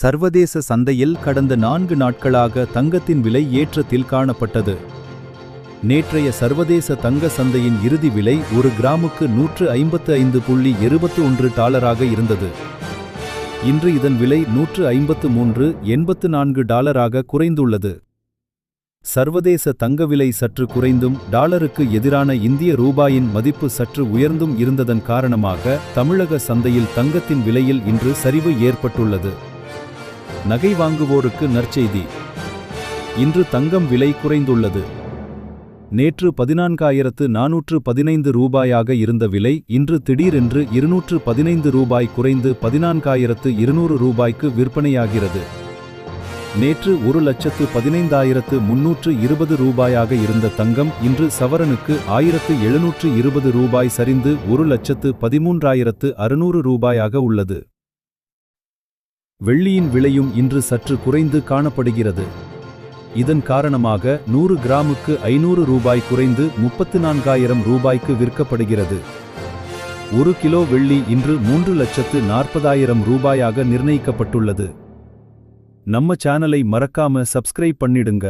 சர்வதேச சந்தையில் கடந்த 4 நாட்களாக தங்கத்தின் விலை ஏற்றத்தில் காணப்பட்டது. நேற்றைய சர்வதேச தங்க சந்தையின் இறுதி விலை ஒரு கிராமுக்கு $155.21 இருந்தது. இன்று இதன் விலை $153.84 குறைந்துள்ளது. சர்வதேச தங்க விலை சற்று குறைந்தும் டாலருக்கு எதிரான இந்திய ரூபாயின் மதிப்பு சற்று உயர்ந்தும் இருந்ததன் காரணமாக தமிழக சந்தையில் தங்கத்தின் விலையில் இன்று சரிவு ஏற்பட்டுள்ளது. நகை வாங்குவோருக்கு நற்செய்தி. இன்று தங்கம் விலை குறைந்துள்ளது. நேற்று $14,415 இருந்த விலை இன்று திடீரென்று $215 குறைந்து $14,200 விற்பனையாகிறது. நேற்று $1,15,320 இருந்த தங்கம் இன்று சவரனுக்கு $1,720 சரிந்து $1,13,600 உள்ளது. வெள்ளியின் விலையும் இன்று சற்று குறைந்து காணப்படுகிறது. இதன் காரணமாக 100 கிராமுக்கு $500 குறைந்து $34,000 விற்கப்படுகிறது. 1 கிலோ வெள்ளி இன்று $3,40,000 நிர்ணயிக்கப்பட்டுள்ளது. நம்ம சேனலை மறக்காம சப்ஸ்கிரைப் பண்ணிடுங்க.